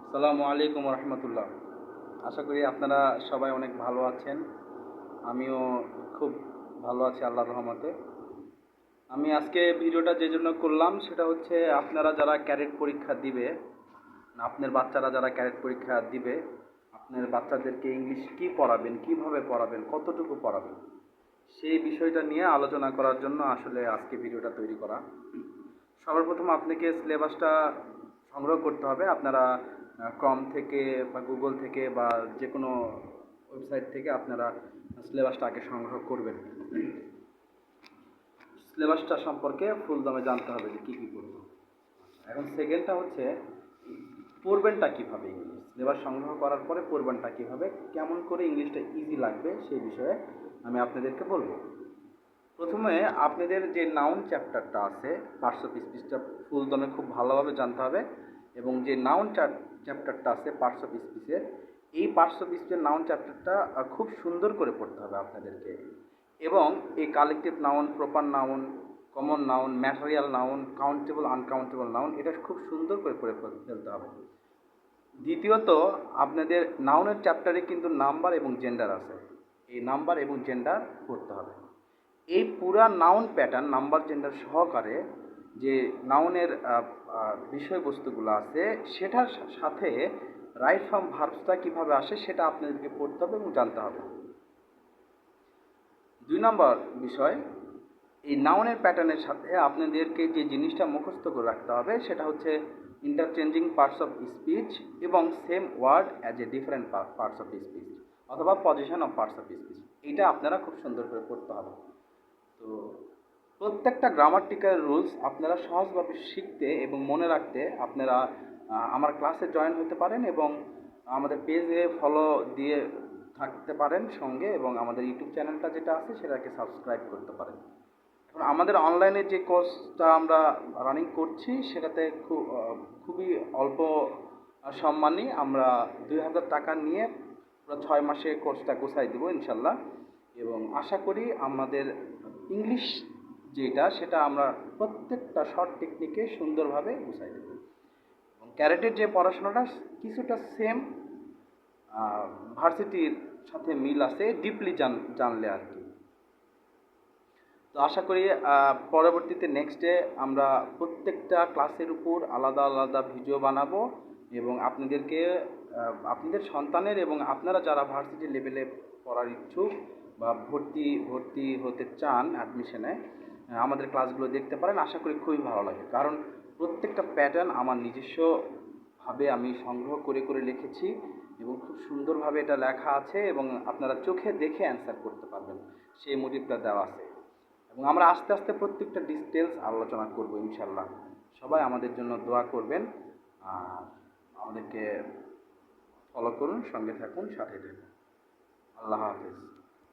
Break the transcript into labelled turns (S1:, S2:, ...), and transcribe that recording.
S1: আসসালামু আলাইকুম রহমতুল্লাহ। আশা করি আপনারা সবাই অনেক ভালো আছেন। আমিও খুব ভালো আছি আল্লাহর রহমতে। আমি আজকে ভিডিওটা যে জন্য করলাম সেটা হচ্ছে আপনারা যারা ক্যাডেট পরীক্ষা দিবে, আপনার বাচ্চারা যারা ক্যাডেট পরীক্ষা দিবে, আপনার বাচ্চাদেরকে ইংলিশ কী পড়াবেন, কিভাবে পড়াবেন, কতটুকু পড়াবেন, সেই বিষয়টা নিয়ে আলোচনা করার জন্য আসলে আজকে ভিডিওটা তৈরি করা। সর্বপ্রথম আপনাকে সিলেবাসটা সংগ্রহ করতে হবে। আপনারা ক্রম থেকে বা গুগল থেকে বা যে কোনো ওয়েবসাইট থেকে আপনারা সিলেবাসটা আগে সংগ্রহ করবেন। সিলেবাসটা সম্পর্কে ফুল দমে জানতে হবে যে কী কী করব। এখন সেকেন্ডটা হচ্ছে পড়বেনটা কীভাবে ইংলিশ। সিলেবাস সংগ্রহ করার পরে পড়বেনটা কীভাবে, কেমন করে ইংলিশটা ইজি লাগবে সেই বিষয়ে আমি আপনাদেরকে বলবো। প্রথমে আপনাদের যে নাউন চ্যাপ্টারটা আছে, পার্টস অফ স্পিচটা ফুল দমে খুব ভালোভাবে জানতে হবে। এবং যে নাউন চ্যাপ্টারটা আছে পার্টস অফ স্পিচের, এই পার্টস অফ স্পিচের নাউন চ্যাপ্টারটা খুব সুন্দর করে পড়তে হবে আপনাদেরকে। এবং এই collective noun, proper noun, common noun, material noun, countable uncountable noun, এটা খুব সুন্দর করে পড়ে ফেলতে হবে। দ্বিতীয়ত, আপনাদের নাউনের চ্যাপ্টারে কিন্তু নাম্বার এবং জেন্ডার আছে, এই নাম্বার এবং জেন্ডার পড়তে হবে। এই পুরা নাউন প্যাটার্ন নাম্বার জেন্ডার সহকারে যে নাউনের বিষয়বস্তুগুলো আছে সেটার সাথে রাইট ফর্ম ভার্বসটা কীভাবে আসে সেটা আপনাদেরকে পড়তে হবে এবং জানতে হবে। 2 নম্বর বিষয়, এই নাউনের প্যাটার্নের সাথে আপনাদেরকে যে জিনিসটা মুখস্থ করে রাখতে হবে সেটা হচ্ছে ইন্টারচেঞ্জিং পার্টস অফ স্পিচ এবং same word as a different parts of speech, অথবা position of parts of speech. এইটা আপনারা খুব সুন্দর করে পড়তে হবে। তো প্রত্যেকটা গ্রামাটিক্যাল রুলস আপনারা সহজভাবে শিখতে এবং মনে রাখতে আপনারা আমার ক্লাসে জয়েন হতে পারেন এবং আমাদের পেজে ফলো দিয়ে থাকতে পারেন সঙ্গে, এবং আমাদের ইউটিউব চ্যানেলটা যেটা আছে সেটাকে সাবস্ক্রাইব করতে পারেন। এখন আমাদের অনলাইনে যে কোর্সটা আমরা রানিং করছি সেটাতে খুবই অল্প সম্মানী আমরা 2000 টাকা নিয়ে পুরো 6 মাসে কোর্সটা গোছাই দেবো ইনশাল্লাহ। এবং আশা করি আমাদের ইংলিশ যেটা সেটা আমরা প্রত্যেকটা শর্ট টেকনিকে সুন্দরভাবে গুছাই দেব। এবং ক্যারেটের যে পড়াশোনাটা কিছুটা সেম, ভার্সিটির সাথে মিল আছে, ডিপলি জানলে আর কি। তো আশা করি পরবর্তীতে নেক্সটে আমরা প্রত্যেকটা ক্লাসের উপর আলাদা আলাদা ভিডিও বানাবো এবং আপনাদেরকে আপনাদের সন্তানের এবং আপনারা যারা ভার্সিটি লেভেলে পড়ার ইচ্ছুক বা ভর্তি হতে চান অ্যাডমিশনে, আমাদের ক্লাসগুলো দেখতে পারেন। আশা করি খুবই ভালো লাগে, কারণ প্রত্যেকটা প্যাটার্ন আমার নিজস্বভাবে আমি সংগ্রহ করে করে লিখেছি এবং খুব সুন্দরভাবে এটা লেখা আছে এবং আপনারা চোখে দেখে অ্যান্সার করতে পারবেন, সেই মোটিভটা দেওয়া আছে। এবং আমরা আস্তে আস্তে প্রত্যেকটা ডিটেলস আলোচনা করব ইনশাল্লাহ। সবাই আমাদের জন্য দোয়া করবেন আর আমাদেরকে ফলো করুন, সঙ্গে থাকুন, সাথে থাকুন। আল্লাহ হাফেজ।